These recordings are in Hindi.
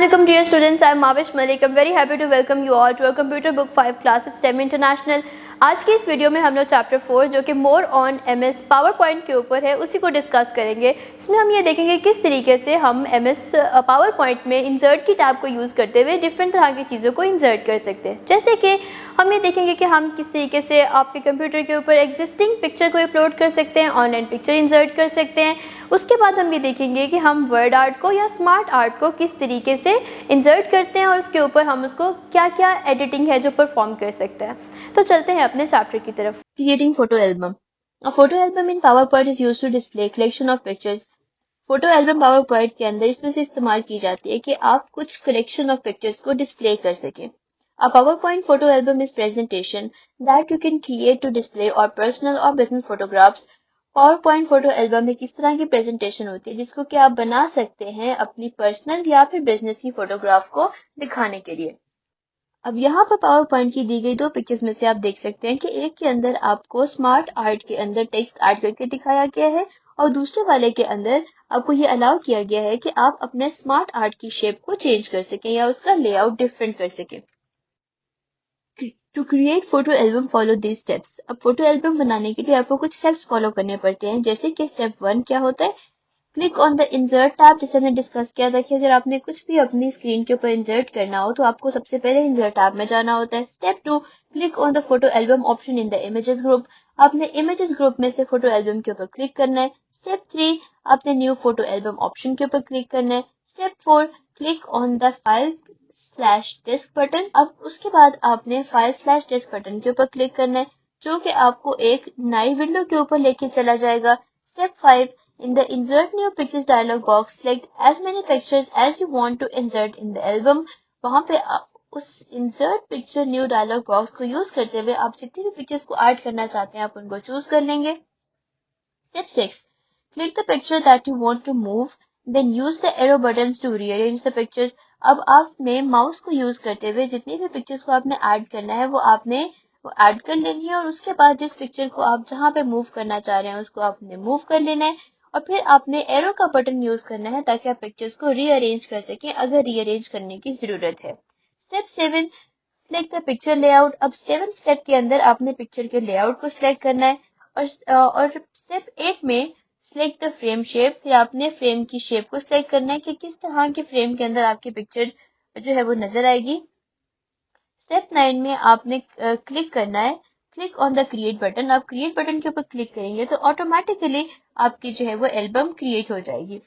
Assalamualaikum dear students, I am Mavish Malik. I'm very happy to welcome you all to our computer book 5 class at STEM International. आज की इस वीडियो में हम लोग चैप्टर 4 जो कि more on MS power point के ऊपर है उसी को डिस्कस करेंगे. इसमें हम ये देखेंगे किस तरीके से हम MS पावर पॉइंट में इंसर्ट की टैब को यूज़ करते हुए डिफरेंट तरह की चीज़ों को इंसर्ट कर सकते हैं. जैसे कि हम ये देखेंगे कि हम किस तरीके से आपके कंप्यूटर के ऊपर एग्जिस्टिंग पिक्चर को अपलोड कर सकते हैं, ऑनलाइन पिक्चर इंसर्ट कर सकते हैं. उसके बाद हम ये देखेंगे कि हम वर्ड आर्ट को या स्मार्ट आर्ट को किस तरीके से इंसर्ट करते हैं और उसके ऊपर हम उसको क्या क्या एडिटिंग है जो परफॉर्म कर सकते हैं. तो चलते हैं अपने चैप्टर की तरफ. Creating photo album. A photo album in PowerPoint is used to display collection of pictures. Photo album PowerPoint के अंदर इसमें से इस्तेमाल की जाती है कि आप कुछ कलेक्शन ऑफ पिक्चर्स को डिस्प्ले कर सकें. A PowerPoint photo album is presentation that you can create to display or personal or business photographs. PowerPoint photo album एक इस तरह की प्रेजेंटेशन होती है जिसको कि आप बना सकते हैं अपनी पर्सनल या फिर बिजनेस की फोटोग्राफ को दिखाने के लिए. अब यहाँ पर PowerPoint की दी गई दो पिक्चर्स में से आप देख सकते हैं कि एक के अंदर आपको स्मार्ट आर्ट के अंदर टेक्स्ट ऐड करके दिखाया गया है और दूसरे वाले के अंदर आपको ये अलाउ किया गया है कि आप अपने स्मार्ट आर्ट की शेप को चेंज कर सकें या उसका लेआउट डिफरेंट कर सकें. To create photo album follow these steps. अब फोटो एल्बम बनाने के लिए आपको कुछ स्टेप्स फॉलो करने पड़ते हैं. जैसे कि स्टेप 1 क्या होता है, click on the insert tab. जैसे हमने डिस्कस किया था कि अगर आपने कुछ भी अपनी स्क्रीन के ऊपर इंसर्ट करना हो तो आपको सबसे पहले इंसर्ट टैब में जाना होता है. Step 2, click on the photo album option in the images group. आपने इमेजेस ग्रुप में से फोटो एल्बम के ऊपर क्लिक करना है. स्टेप 3, आपने न्यू फोटो एल्बम ऑप्शन के ऊपर क्लिक करना है. Step 4, click on the file disk button. अब उसके बाद आपने फाइल/डिस्क बटन के ऊपर क्लिक करना है जो कि आपको एक नई विंडो के ऊपर लेके चला जाएगा. Step 5, in the insert new pictures dialog box, select as many pictures as you want to insert in the album. वहां पे उस insert picture new dialog box को यूज करते हुए आप जितनी भी पिक्चर्स को ऐड करना चाहते हैं आप उनको चूज कर लेंगे. Step 6, click the picture that you want to move, then use the arrow buttons to rearrange the pictures. अब आपने माउस को यूज करते हुए जितनी भी पिक्चर्स को आपने ऐड करना है वो आपने ऐड कर लेनी है और उसके बाद जिस पिक्चर को आप जहां पे मूव करना चाह रहे हैं उसको आपने मूव कर लेना है और फिर आपने एरो का बटन यूज करना है ताकि आप पिक्चर्स को रीअरेंज कर सकें अगर रीअरेंज करने की जरूरत है. Step 7, select the picture layout. अब 7 स्टेप के अंदर आपने पिक्चर के लेआउट को सिलेक्ट करना है और स्टेप 8 में सिलेक्ट द फ्रेम शेप. फिर आपने फ्रेम की शेप को सिलेक्ट करना है कि किस तरह के फ्रेम के अंदर आपकी पिक्चर जो है वो नजर आएगी. स्टेप 9 में आपने क्लिक करना है, click on the create button. आप क्रिएट बटन के ऊपर क्लिक करेंगे तो ऑटोमेटिकली आपकी जो है वो एल्बम क्रिएट हो जाएगी.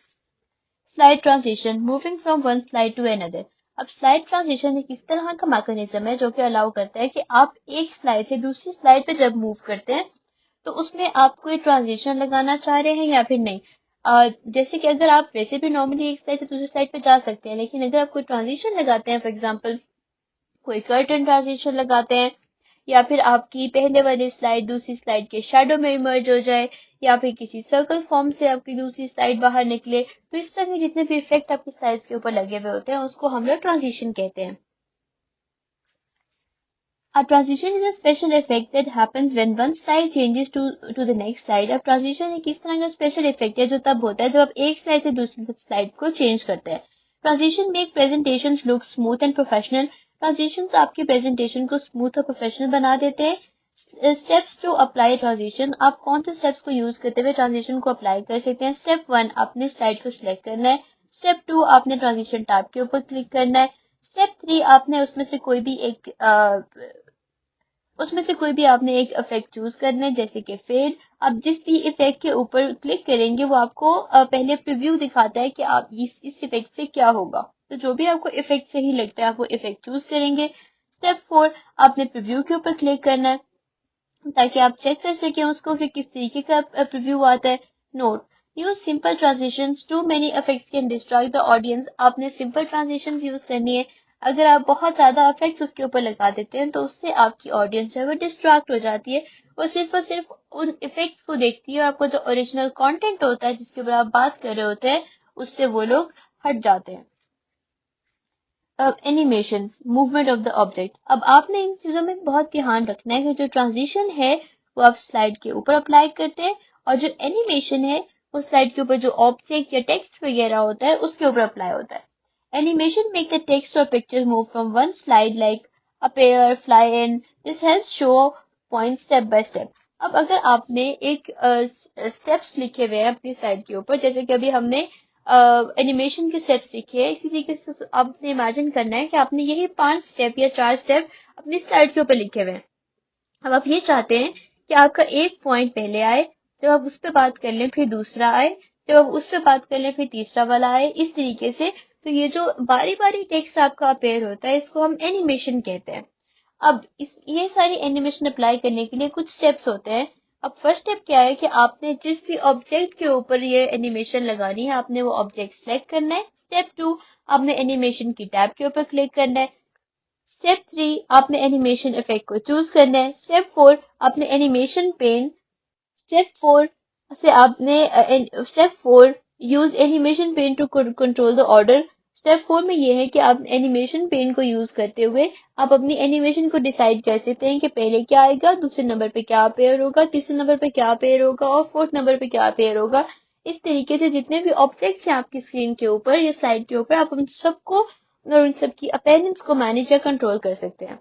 Slide transition, moving from one slide to another. अब स्लाइड ट्रांजिशन एक इस तरह का मैकेनिज्म है जो कि अलाउ करता है कि आप एक स्लाइड से दूसरी स्लाइड पे जब मूव करते हैं तो उसमें आप कोई ट्रांजिशन लगाना चाह रहे हैं या फिर नहीं. जैसे कि अगर आप वैसे भी नॉर्मली एक स्लाइड से दूसरी स्लाइड पे जा सकते हैं लेकिन अगर आप कोई ट्रांजिशन लगाते हैं, फॉर एग्जाम्पल कोई कर्टन ट्रांजिशन लगाते हैं या फिर आपकी पहले वाली स्लाइड दूसरी स्लाइड के शैडो में इमर्ज हो जाए या फिर किसी सर्कल फॉर्म से आपकी दूसरी स्लाइड बाहर निकले, तो इस तरह के जितने भी इफेक्ट आपकी स्लाइड्स के ऊपर लगे हुए होते हैं उसको हम लोग ट्रांजिशन कहते हैं. A transition is a special effect that happens when one slide changes to the next slide. अब ट्रांजिशन एक इस तरह का स्पेशल इफेक्ट है जो तब होता है जब आप एक स्लाइड से दूसरी स्लाइड को चेंज करते हैं. Transition make presentations look smooth and professional. Transitions आपकी प्रेजेंटेशन को स्मूथ और प्रोफेशनल बना देते हैं. स्टेप्स टू अप्लाई ट्रांजिशन, आप कौन से स्टेप्स को यूज करते हुए ट्रांजिशन को अप्लाई कर सकते हैं. स्टेप 1, आपने स्लाइड को सिलेक्ट करना है. स्टेप 2, आपने ट्रांजिशन टैब के ऊपर क्लिक करना है. स्टेप 3, आपने उसमें से कोई भी आपने एक इफेक्ट चूज करना है जैसे कि फेड. आप जिस भी इफेक्ट के ऊपर क्लिक करेंगे वो आपको पहले प्रीव्यू दिखाता है कि आप इस इफेक्ट से क्या होगा, तो जो भी आपको इफेक्ट सही लगता है आप वो इफेक्ट चूज करेंगे. स्टेप 4, आपने प्रीव्यू के ऊपर क्लिक करना है ताकि आप चेक कर सकें उसको कि किस तरीके का प्रीव्यू आता है. Note, use simple transitions, too many effects can destroy the audience. आपने सिंपल ट्रांजिशंस यूज करनी है. अगर आप बहुत ज्यादा इफेक्ट्स उसके ऊपर लगा देते हैं तो उससे आपकी ऑडियंस जो है वो डिस्ट्रैक्ट हो जाती है. वो सिर्फ और सिर्फ उन इफेक्ट्स को देखती है और आपको जो ओरिजिनल कंटेंट होता है जिसके ऊपर आप बात कर रहे होते हैं उससे वो लोग हट जाते हैं. Animations, movement of the object. अब आपने इन चीजों में बहुत ध्यान रखना है कि जो ट्रांजिशन है वो आप स्लाइड के ऊपर अप्लाई करते हैं और जो एनिमेशन है वो स्लाइड के ऊपर जो ऑब्जेक्ट या टेक्स्ट वगैरह होता है उसके ऊपर अप्लाई होता है. Animation make the text or pictures move from one slide like appear, fly in. This helps show point step by step. अब अगर आपने एक स्टेप्स लिखे हुए हैं अपनी स्लाइड के ऊपर, जैसे कि अभी हमने एनिमेशन के स्टेप्स लिखे हैं, इसी तरीके से आपने इमेजिन करना है कि आपने यही 5 स्टेप या 4 स्टेप अपनी स्लाइड के ऊपर लिखे हुए हैं. अब आप ये चाहते हैं कि आपका एक पॉइंट पहले आए, जब आप उस पर बात कर लें फिर दूसरा आए, जब आप उस पर बात कर लें फिर तीसरा वाला आए, इस तरीके से. तो ये जो बारी बारी टेक्स्ट आपका अपेयर होता है, इसको हम एनिमेशन कहते हैं. अब ये सारी एनिमेशन अप्लाई करने के लिए कुछ स्टेप्स होते हैं. अब फर्स्ट स्टेप क्या है कि आपने जिस भी ऑब्जेक्ट के ऊपर ये एनिमेशन लगानी है, आपने वो ऑब्जेक्ट सेलेक्ट करना है. स्टेप 2, आपने एनिमेशन की टैब के ऊपर क्लिक करना है. स्टेप 3, आपने एनिमेशन इफेक्ट को चूज करना है. स्टेप 4, आपने एनिमेशन पेन. स्टेप 4 से आपने step 4 use animation pane to control the order. Step 4 में ये है कि आप एनिमेशन पेन को यूज करते हुए आप अपनी एनिमेशन को डिसाइड कर सकते हैं कि पहले क्या आएगा, दूसरे नंबर पे क्या अपेयर होगा, तीसरे नंबर पे क्या अपेयर होगा और फोर्थ नंबर पे क्या अपेयर होगा. इस तरीके से जितने भी ऑब्जेक्ट्स हैं आपकी स्क्रीन के ऊपर या स्लाइड के ऊपर, आप उन सबको और उन सबकी अपेयरेंस को मैनेज या कंट्रोल कर सकते हैं.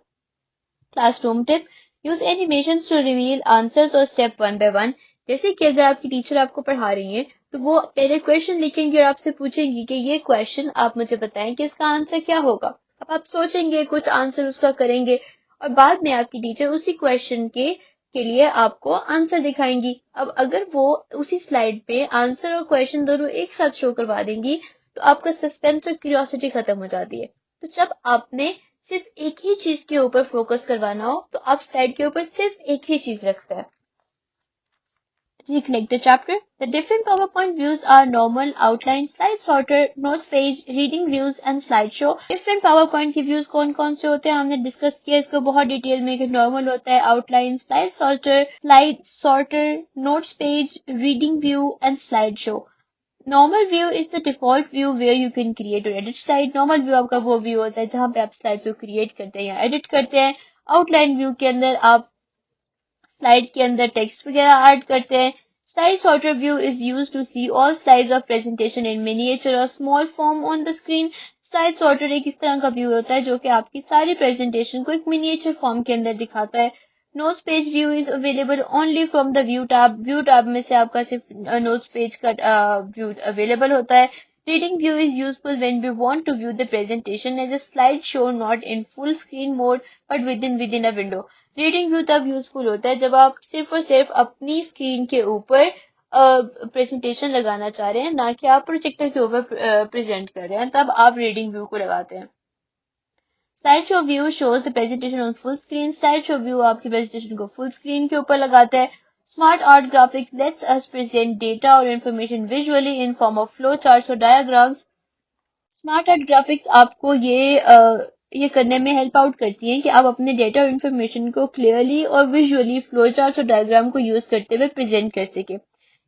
Classroom tip, use animation to reveal answers और स्टेप 1 by 1. जैसे कि अगर आपकी टीचर आपको पढ़ा रही है तो वो पहले क्वेश्चन लिखेंगे और आपसे पूछेंगी कि ये क्वेश्चन आप मुझे बताएं कि इसका आंसर क्या होगा. अब आप सोचेंगे, कुछ आंसर उसका करेंगे और बाद में आपकी टीचर उसी क्वेश्चन के लिए आपको आंसर दिखाएंगी. अब अगर वो उसी स्लाइड पे आंसर और क्वेश्चन दोनों एक साथ शो करवा देंगी तो आपका सस्पेंस और क्यूरियोसिटी खत्म हो जाती है. तो जब आपने सिर्फ एक ही चीज के ऊपर फोकस करवाना हो तो आप स्लाइड के ऊपर सिर्फ एक ही चीज रखते हैं. Recollect the chapter. The different PowerPoint views are normal, outline, slide sorter, notes page, reading views and slideshow. Different PowerPoint के views कौन कौन से होते हैं हमने डिस्कस किया इसको बहुत डिटेल में कि नॉर्मल होता है, outline, slide sorter, notes page, reading view and slide show. Normal view is the default view where you can create और एडिट स्लाइड. नॉर्मल व्यू आपका वो व्यू होता है जहां पे आप स्लाइड्स को क्रिएट करते हैं या एडिट करते हैं. आउटलाइन व्यू के अंदर आप स्लाइड के अंदर टेक्स्ट वगैरह ऐड करते हैं. Slide sorter view is used to see all slides of presentation in miniature और small form on the screen. Slide sorter एक इस तरह का व्यू होता है जो कि आपकी सारी प्रेजेंटेशन को एक मिनिएचर फॉर्म के अंदर दिखाता है. Notes page view is available only from the view tab. View tab में से आपका सिर्फ नोट्स पेज का व्यू अवेलेबल होता है. Reading view is useful when we want to view the presentation as a slideshow, not in full screen mode, but within a window. Reading view तब यूजफुल होता है जब आप सिर्फ और सिर्फ अपनी स्क्रीन के ऊपर प्रेजेंटेशन लगाना चाह रहे हैं, ना कि आप प्रोजेक्टर के ऊपर प्रेजेंट कर रहे हैं, तब आप रीडिंग व्यू को लगाते हैं. Slide show view shows the presentation on full screen. Slide show view आपकी प्रेजेंटेशन को फुल स्क्रीन के ऊपर लगाता है. Smart art graphics lets us present data और information visually in form of flow charts और डायग्राम्स. स्मार्ट आर्ट ग्राफिक्स आपको ये करने में हेल्प आउट करती हैं कि आप अपने डेटा और इन्फॉर्मेशन को क्लियरली और विजुअली फ्लो चार्ट्स और डायग्राम को यूज करते हुए प्रेजेंट कर सके.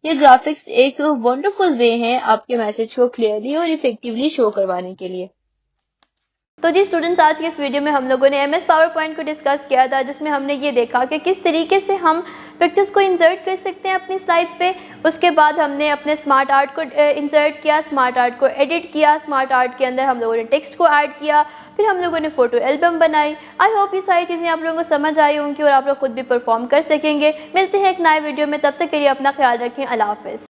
ये ग्राफिक्स एक वंडरफुल वे है आपके मैसेज को क्लियरली और इफेक्टिवली शो करवाने के लिए. तो जी स्टूडेंट्स, आज की इस वीडियो में हम लोगों ने MS पावर पॉइंट को डिस्कस किया था, जिसमें हमने ये देखा कि किस तरीके से हम पिक्चर्स को इंसर्ट कर सकते हैं अपनी स्लाइड्स पे. उसके बाद हमने अपने स्मार्ट आर्ट को इंसर्ट किया, स्मार्ट आर्ट को एडिट किया, स्मार्ट आर्ट के अंदर हम लोगों ने टेक्स्ट को ऐड किया, फिर हम लोगों ने फ़ोटो एल्बम बनाई. आई होप ये सारी चीज़ें आप लोगों को समझ आई होंगी और आप लोग खुद भी परफॉर्म कर सकेंगे. मिलते हैं एक नए वीडियो में, तब तक के लिए अपना ख्याल रखें. अल्लाह हाफ़िज़.